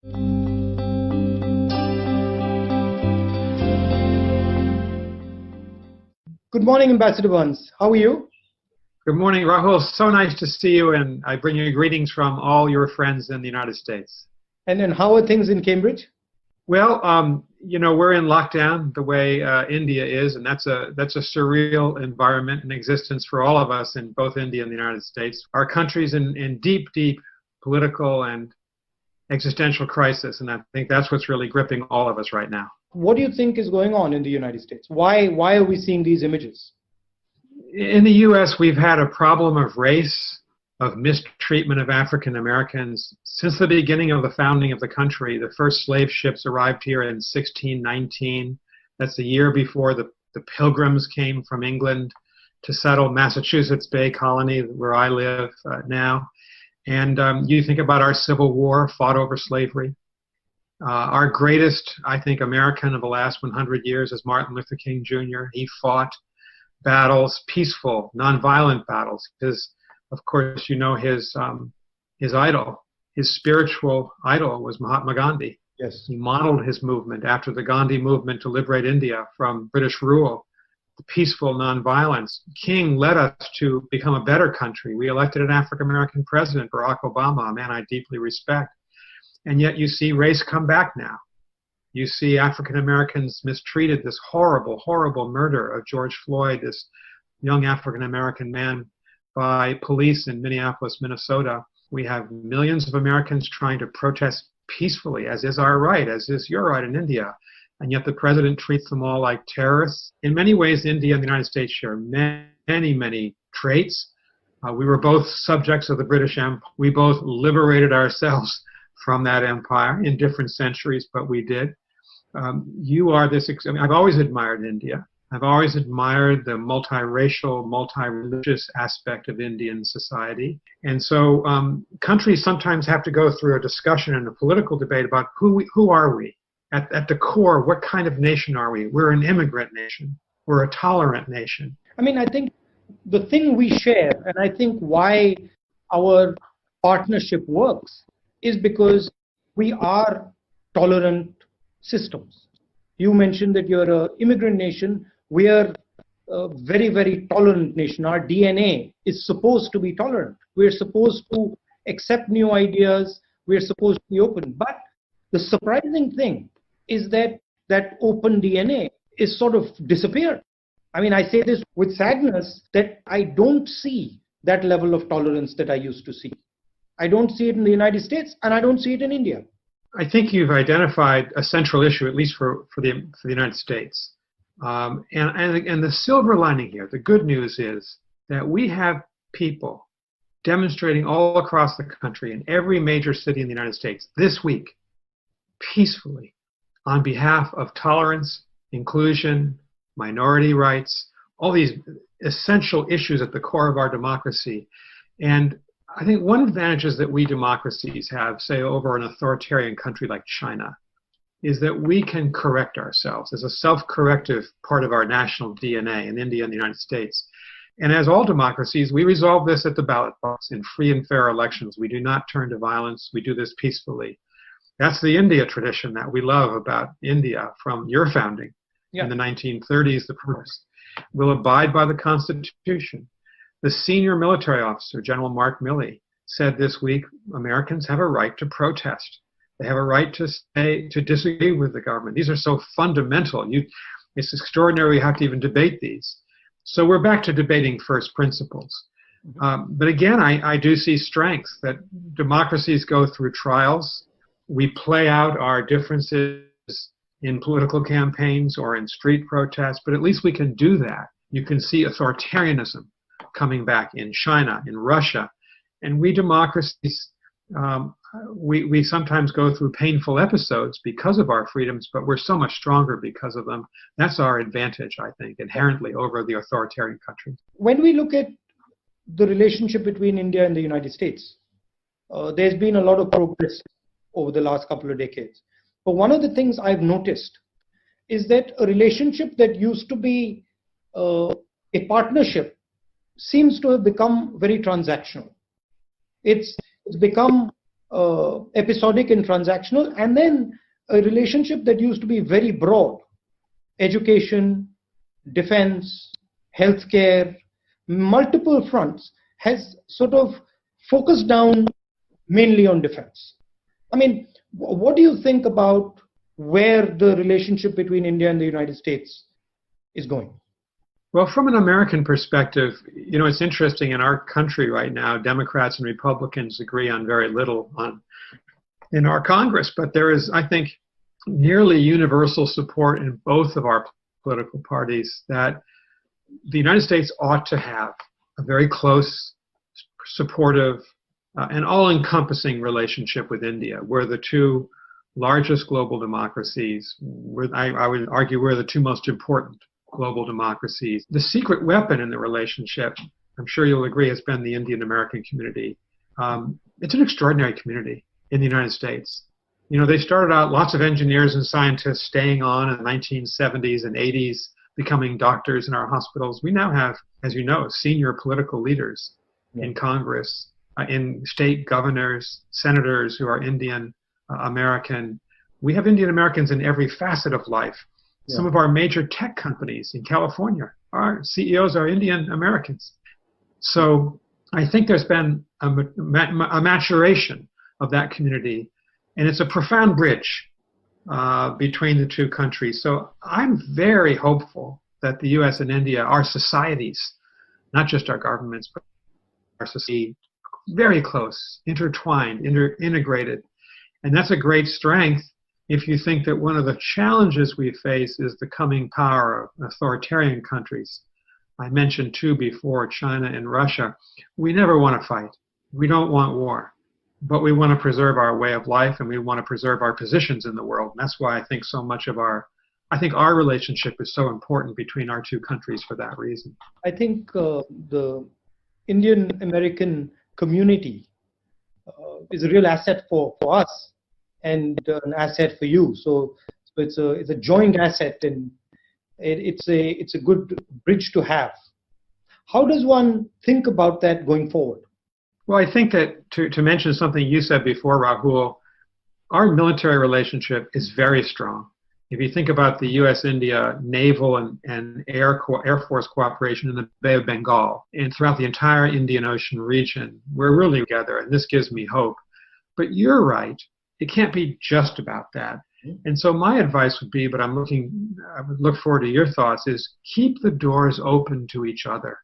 Good morning, Ambassador Burns. How are you? Good morning, Rahul. So nice to see you, and I bring you greetings from all your friends in the United States. And then how are things in Cambridge? Well, we're in lockdown the way India is, and that's a surreal environment and existence for all of us in both India and the United States. Our country's in deep, deep political and existential crisis, and I think that's what's really gripping all of us right now. What do you think is going on in the United States? Why are we seeing these images? In the U.S., we've had a problem of race, of mistreatment of African Americans. Since the beginning of the founding of the country, the first slave ships arrived here in 1619. That's the year before the Pilgrims came from England to settle Massachusetts Bay Colony, where I live now. And you think about our Civil War, fought over slavery. Our greatest, I think, American of the last 100 years is Martin Luther King Jr. He fought battles, peaceful, nonviolent battles, because, of course, his idol, his spiritual idol was Mahatma Gandhi. Yes. He modeled his movement after the Gandhi movement to liberate India from British rule, the peaceful nonviolence. King led us to become a better country. We elected an African-American president, Barack Obama, a man I deeply respect. And yet you see race come back now. You see African Americans mistreated, this horrible, horrible murder of George Floyd, this young African American man, by police in Minneapolis, Minnesota. We have millions of Americans trying to protest peacefully, as is our right, as is your right in India. And yet the president treats them all like terrorists. In many ways, India and the United States share many, many traits. We were both subjects of the British Empire. We both liberated ourselves from that empire in different centuries, but we did. I've always admired India. I've always admired the multiracial, multi-religious aspect of Indian society. And so countries sometimes have to go through a discussion and a political debate about who are we? At the core, what kind of nation are we? We're an immigrant nation. We're a tolerant nation. I mean, I think the thing we share, and I think why our partnership works, is because we are tolerant systems. You mentioned that you're an immigrant nation. We are a very, very tolerant nation. Our DNA is supposed to be tolerant. We're supposed to accept new ideas. We're supposed to be open. But the surprising thing is that that open DNA is sort of disappeared. I mean, I say this with sadness that I don't see that level of tolerance that I used to see. I don't see it in the United States, and I don't see it in India. I think you've identified a central issue, at least for the United States. And the silver lining here, the good news is that we have people demonstrating all across the country in every major city in the United States this week, peacefully, on behalf of tolerance, inclusion, minority rights, all these essential issues at the core of our democracy. And I think one advantage that we democracies have, say, over an authoritarian country like China, is that we can correct ourselves. There's a self-corrective part of our national DNA in India and the United States. And as all democracies, we resolve this at the ballot box in free and fair elections. We do not turn to violence. We do this peacefully. That's the India tradition that we love about India from your founding in the 1930s, the purpose. We'll abide by the Constitution. The senior military officer, General Mark Milley, said this week, Americans have a right to protest. They have a right to disagree with the government. These are so fundamental. It's extraordinary we have to even debate these. So we're back to debating first principles. But again, I do see strengths that democracies go through trials. We play out our differences in political campaigns or in street protests, but at least we can do that. You can see authoritarianism coming back in China, in Russia. And we democracies, we sometimes go through painful episodes because of our freedoms, but we're so much stronger because of them. That's our advantage, I think, inherently over the authoritarian countries. When we look at the relationship between India and the United States, there's been a lot of progress over the last couple of decades. But one of the things I've noticed is that a relationship that used to be a partnership seems to have become very transactional. It's become episodic and transactional, and then a relationship that used to be very broad: education, defense, healthcare, multiple fronts, has sort of focused down mainly on defense. I mean, what do you think about where the relationship between India and the United States is going? Well, from an American perspective, it's interesting. In our country right now, Democrats and Republicans agree on very little in our Congress, but there is, I think, nearly universal support in both of our political parties that the United States ought to have a very close, supportive, and all-encompassing relationship with India. We're the two largest global democracies. I would argue we're the two most important global democracies. The secret weapon in the relationship, I'm sure you'll agree, has been the Indian-American community. It's an extraordinary community in the United States. They started out, lots of engineers and scientists staying on in the 1970s and 80s, becoming doctors in our hospitals. We now have, as you know, senior political leaders in Congress, in state governors, senators who are Indian American. We have Indian Americans in every facet of life. Yeah. Some of our major tech companies in California, our CEOs are Indian Americans. So I think there's been a maturation of that community, and it's a profound bridge between the two countries. So I'm very hopeful that the U.S. and India, our societies, not just our governments, but our society, very close, intertwined, integrated. And that's a great strength if you think that one of the challenges we face is the coming power of authoritarian countries. I mentioned two before, China and Russia. We never want to fight. We don't want war. But we want to preserve our way of life, and we want to preserve our positions in the world. And that's why I think so much of our relationship is so important between our two countries for that reason. I think the Indian-American community is a real asset for us and an asset for you. So it's a joint asset, and it's a good bridge to have. How does one think about that going forward? Well, I think that to mention something you said before, Rahul, our military relationship is very strong. If you think about the U.S.-India naval and Air Force cooperation in the Bay of Bengal and throughout the entire Indian Ocean region, we're really together, and this gives me hope. But you're right. It can't be just about that. And so my advice would be, but I would look forward to your thoughts, is keep the doors open to each other.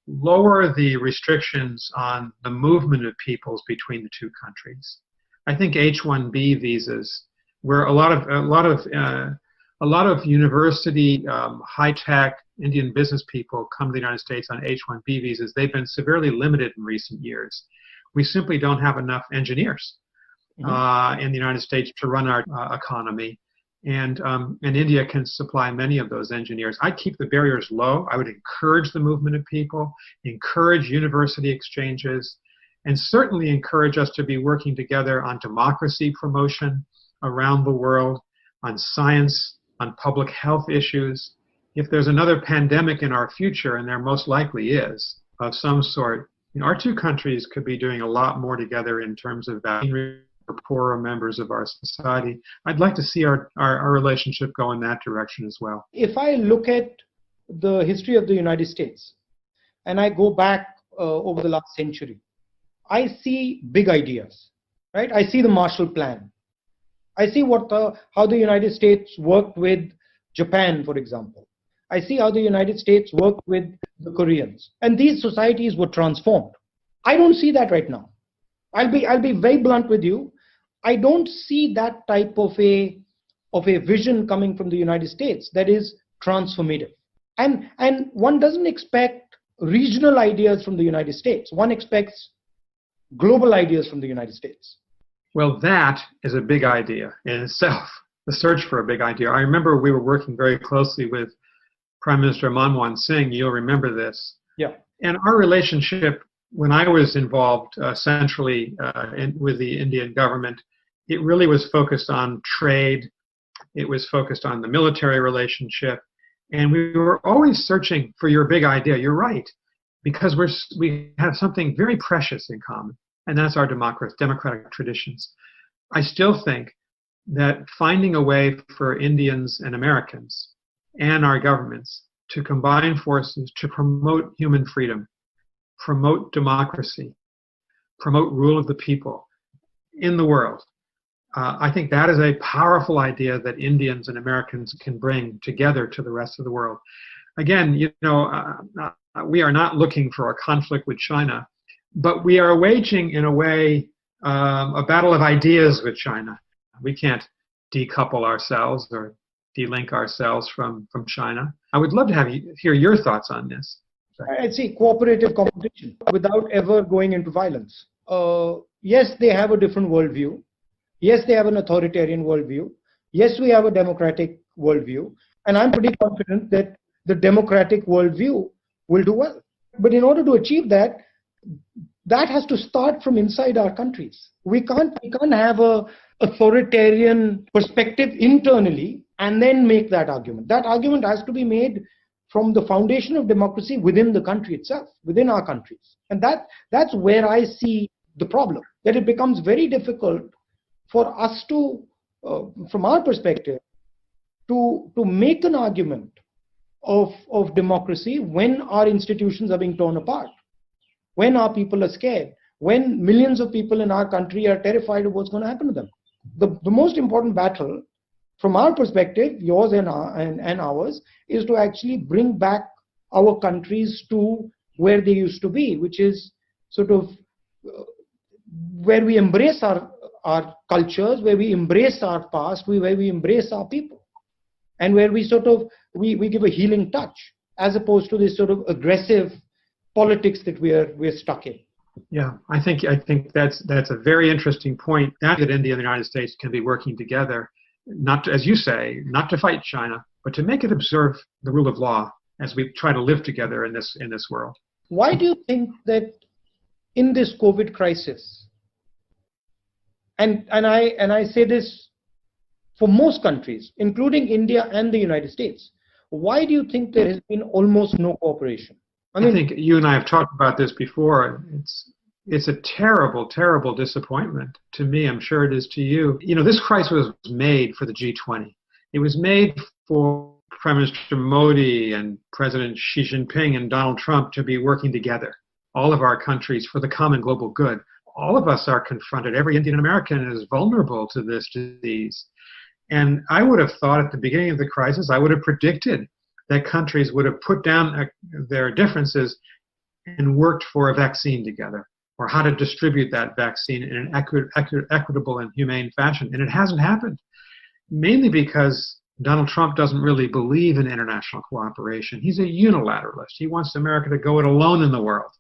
Lower the restrictions on the movement of peoples between the two countries. I think H-1B visas, where a lot of university, high-tech Indian business people come to the United States on H-1B visas, they've been severely limited in recent years. We simply don't have enough engineers in the United States to run our economy. And India can supply many of those engineers. I'd keep the barriers low. I would encourage the movement of people, encourage university exchanges, and certainly encourage us to be working together on democracy promotion around the world, on science, on public health issues. If there's another pandemic in our future, and there most likely is, of some sort, our two countries could be doing a lot more together in terms of vaccine for poorer members of our society. I'd like to see our relationship go in that direction as well. If I look at the history of the United States, and I go back over the last century, I see big ideas, right? I see the Marshall Plan. I see how the United States worked with Japan, for example. I see how the United States worked with the Koreans, and these societies were transformed. I don't see that right now. I'll be very blunt with you. I don't see that type of a vision coming from the United States that is transformative. And one doesn't expect regional ideas from the United States. One expects global ideas from the United States. Well, that is a big idea in itself, the search for a big idea. I remember we were working very closely with Prime Minister Manmohan Singh. You'll remember this. Yeah. And our relationship, when I was involved centrally with the Indian government, it really was focused on trade. It was focused on the military relationship. And we were always searching for your big idea. You're right, because we have something very precious in common, and that's our democratic traditions. I still think that finding a way for Indians and Americans and our governments to combine forces to promote human freedom, promote democracy, promote rule of the people in the world, I think that is a powerful idea that Indians and Americans can bring together to the rest of the world. Again, we are not looking for a conflict with China, but we are waging, in a way, a battle of ideas with China. We can't decouple ourselves or de-link ourselves from China. I would love to hear your thoughts on this. I'd say cooperative competition without ever going into violence. Yes, they have a different worldview. Yes, they have an authoritarian worldview. Yes, we have a democratic worldview. And I'm pretty confident that the democratic worldview will do well. But in order to achieve that, that has to start from inside our countries. We can't have a authoritarian perspective internally and then make that argument. That argument has to be made from the foundation of democracy within the country itself, within our countries. And that's where I see the problem, that it becomes very difficult for us to, from our perspective, to make an argument of democracy when our institutions are being torn apart, when our people are scared, when millions of people in our country are terrified of what's going to happen to them. The most important battle, from our perspective, yours and ours, is to actually bring back our countries to where they used to be, which is sort of where we embrace our cultures, where we embrace our past, where we embrace our people, and where we sort of we give a healing touch, as opposed to this sort of aggressive politics that we're stuck in. Yeah, I think that's a very interesting point. That India and the United States can be working together, not to, as you say, not to fight China, but to make it observe the rule of law as we try to live together in this world. Why do you think that in this COVID crisis, and I say this for most countries, including India and the United States, why do you think there has been almost no cooperation? I think you and I have talked about this before. It's a terrible, terrible disappointment to me. I'm sure it is to you. This crisis was made for the G20. It was made for Prime Minister Modi and President Xi Jinping and Donald Trump to be working together, all of our countries, for the common global good. All of us are confronted. Every Indian American is vulnerable to this disease. And I would have thought at the beginning of the crisis, I would have predicted that countries would have put down their differences and worked for a vaccine together, or how to distribute that vaccine in an equitable and humane fashion. And it hasn't happened, mainly because Donald Trump doesn't really believe in international cooperation. He's a unilateralist. He wants America to go it alone in the world.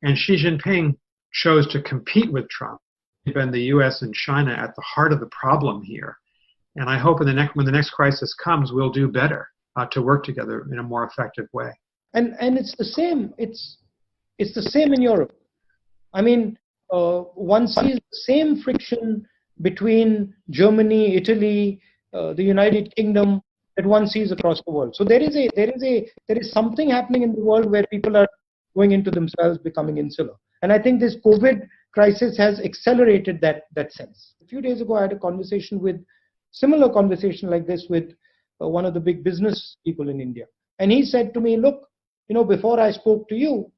And Xi Jinping chose to compete with Trump. Been the U.S. and China at the heart of the problem here. And I hope when the next crisis comes, we'll do better to work together in a more effective way. And it's the same. It's the same in Europe. I mean, one sees the same friction between Germany, Italy, the United Kingdom that one sees across the world. So there is something happening in the world where people are going into themselves, becoming insular. And I think this COVID crisis has accelerated that sense. A few days ago, I had a similar conversation like this with one of the big business people in India. And he said to me, look, before I spoke to you,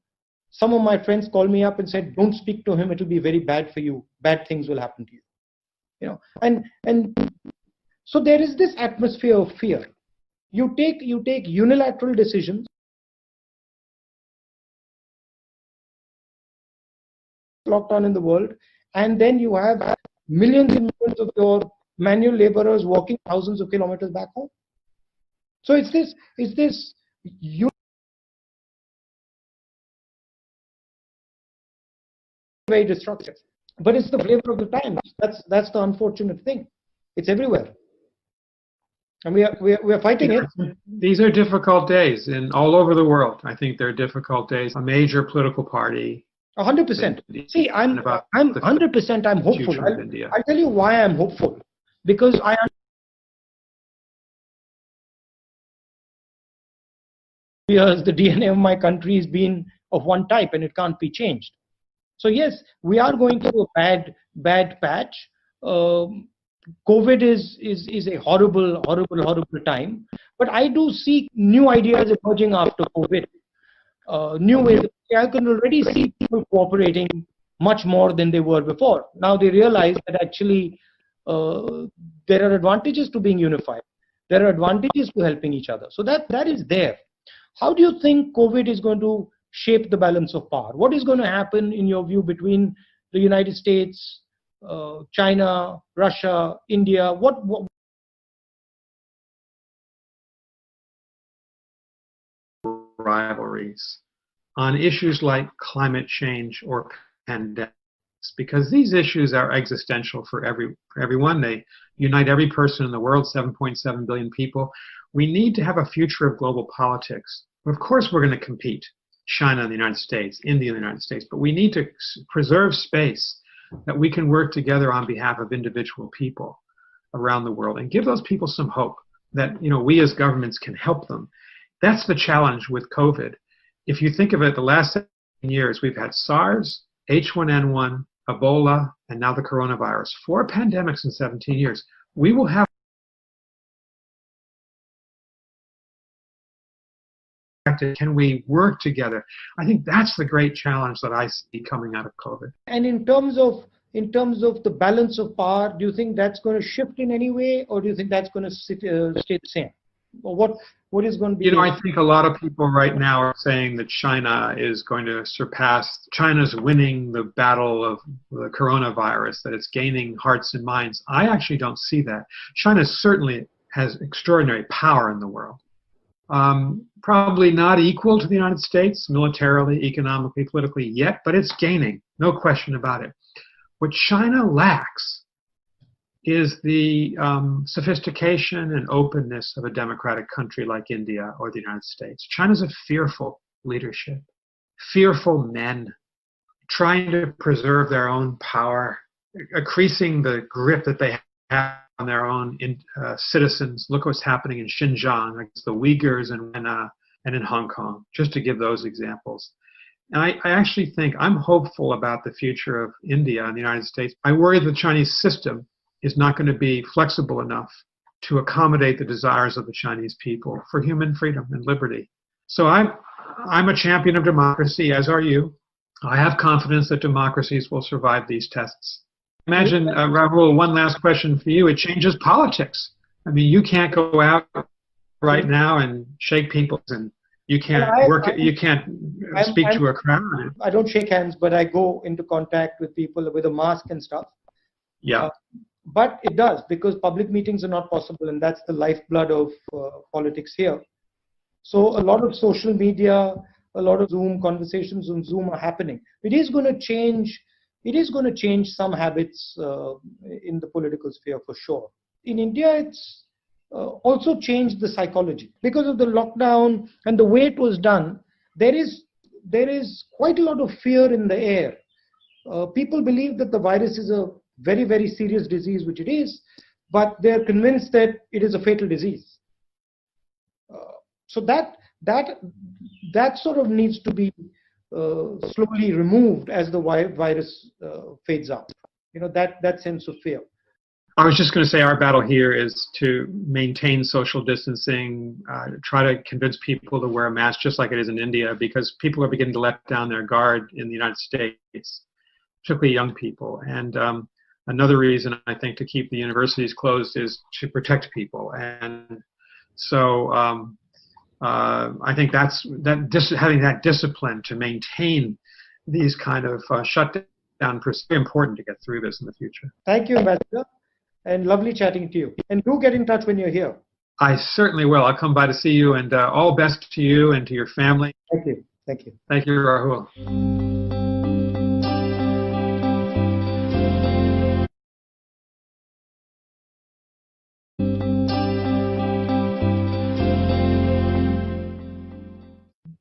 some of my friends called me up and said, don't speak to him. It'll be very bad for you. Bad things will happen to you. And so there is this atmosphere of fear. You take unilateral decisions. Lockdown in the world, and then you have millions and millions of your manual laborers walking thousands of kilometers back home. So it's this very destructive. But it's the flavor of the times. That's the unfortunate thing. It's everywhere, and we are fighting it. These are difficult days, and all over the world. I think they're difficult days. A major political party. 100%. See, I'm 100%. I'm hopeful. I'll tell you why I'm hopeful. Because the DNA of my country has been of one type, and it can't be changed. So yes, we are going through a bad patch, COVID is a horrible, horrible, horrible time. But I do see new ideas emerging after COVID. New ways. I can already see people cooperating much more than they were before. Now they realize that actually there are advantages to being unified. There are advantages to helping each other. So that is there. How do you think COVID is going to shape the balance of power? What is going to happen in your view between the United States, China, Russia, India? What rivalries on issues like climate change or pandemics, because these issues are existential for everyone. They unite every person in the world, 7.7 billion people. We need to have a future of global politics. Of course, we're going to compete, China and the United States, India and the United States, but we need to preserve space that we can work together on behalf of individual people around the world and give those people some hope that, you know, we as governments can help them. That's the challenge with COVID. If you think of it, the last 7 years, we've had SARS, H1N1, Ebola, and now the coronavirus. 4 pandemics in 17 years. We will have. Can we work together? I think that's the great challenge that I see coming out of COVID. And in terms of the balance of power, do you think that's going to shift in any way, or do you think that's going to stay the same? Or what is going to be? You know, I think a lot of people right now are saying that China is going to surpass. China's winning the battle of the coronavirus, that it's gaining hearts and minds. I actually don't see that. China certainly has extraordinary power in the world. Probably not equal to the United States militarily, economically, politically yet, but it's gaining, no question about it. What China lacks is the sophistication and openness of a democratic country like India or the United States. China's a fearful leadership, fearful men trying to preserve their own power, increasing the grip that they have on their own citizens. Look what's happening in Xinjiang, against the Uyghurs and in Hong Kong, just to give those examples. And I actually think I'm hopeful about the future of India and the United States. I worry the Chinese system is not going to be flexible enough to accommodate the desires of the Chinese people for human freedom and liberty. So I'm a champion of democracy, as are you. I have confidence that democracies will survive these tests. Imagine, Rahul, one last question for you. It changes politics. I mean, you can't go out right now and shake people, and you can't speak to a crowd. I don't shake hands, but I go into contact with people with a mask and stuff. Yeah. But it does, because public meetings are not possible, and that's the lifeblood of politics here. So a lot of social media, a lot of Zoom conversations on Zoom are happening. It is going to change. It is going to change some habits in the political sphere for sure. In India, it's also changed the psychology because of the lockdown and the way it was done. There is quite a lot of fear in the air. People believe that the virus is a very, very serious disease, which it is, but they're convinced that it is a fatal disease. So that sort of needs to be slowly removed as the virus fades out. You know, that sense of fear. I was just going to say our battle here is to maintain social distancing, try to convince people to wear a mask just like it is in India, because people are beginning to let down their guard in the United States, particularly young people. And another reason, I think, to keep the universities closed is to protect people. And so I think having that discipline to maintain these kind of shutdown is very important to get through this in the future. Thank you, Ambassador, and lovely chatting to you. And do get in touch when you're here. I certainly will. I'll come by to see you, and all best to you and to your family. Thank you. Thank you. Thank you, Rahul.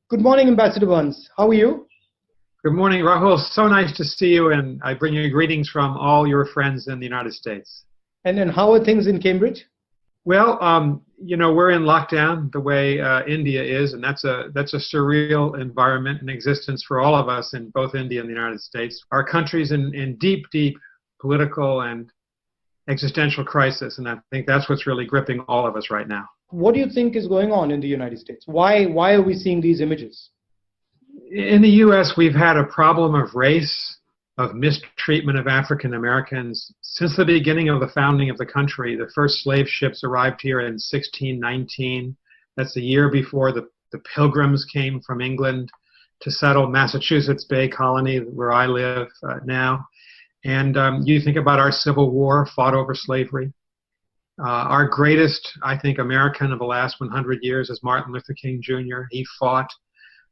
Good morning, Ambassador Burns. How are you? Good morning, Rahul. So nice to see you, and I bring you greetings from all your friends in the United States. And then how are things in Cambridge? Well, you know, we're in lockdown the way India is, and that's a surreal environment and existence for all of us in both India and the United States. Our country's in deep, deep political and existential crisis, and I think that's what's really gripping all of us right now. What do you think is going on in the United States? Why are we seeing these images? In the U.S., we've had a problem of race, of mistreatment of African Americans. Since the beginning of the founding of the country, the first slave ships arrived here in 1619. That's the year before the Pilgrims came from England to settle Massachusetts Bay Colony, where I live now. And you think about our Civil War fought over slavery. Our greatest, I think, American of the last 100 years is Martin Luther King Jr. He fought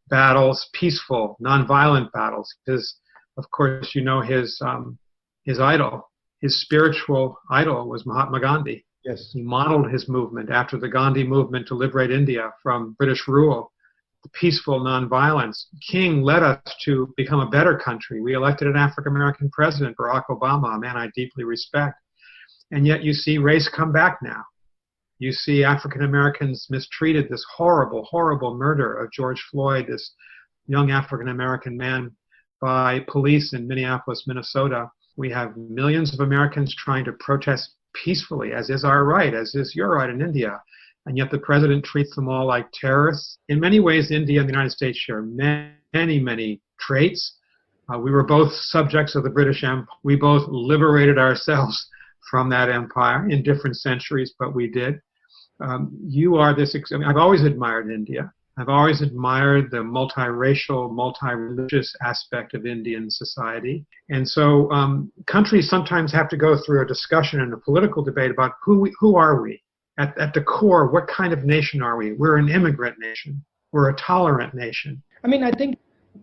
battles, peaceful, nonviolent battles. Of course, you know his idol, his spiritual idol was Mahatma Gandhi. Yes. He modeled his movement after the Gandhi movement to liberate India from British rule. The peaceful nonviolence. King led us to become a better country. We elected an African-American president, Barack Obama, a man I deeply respect. And yet you see race come back now. You see African-Americans mistreated, this horrible, horrible murder of George Floyd, this young African-American man, by police in Minneapolis, Minnesota. We have millions of Americans trying to protest peacefully, as is our right, as is your right in India. And yet the president treats them all like terrorists. In many ways, India and the United States share many, many traits. We were both subjects of the British Empire. We both liberated ourselves from that empire in different centuries, but we did. You are this, I've always admired India. I've always admired the multiracial, multi-religious aspect of Indian society. And so countries sometimes have to go through a discussion and a political debate about who are we? At the core, what kind of nation are we? We're an immigrant nation. We're a tolerant nation. I mean, I think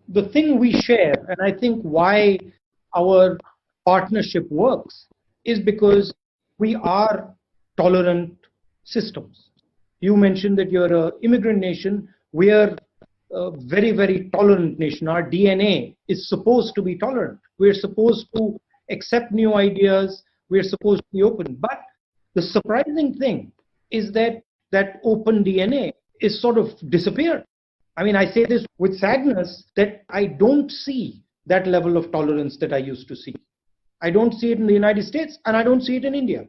the thing we share, and I think why our partnership works, is because we are tolerant systems. You mentioned that you're an immigrant nation. We are a very, very tolerant nation. Our DNA is supposed to be tolerant. We're supposed to accept new ideas. We're supposed to be open. But the surprising thing is that that open DNA is sort of disappeared. I mean, I say this with sadness that I don't see that level of tolerance that I used to see. I don't see it in the United States, and I don't see it in India.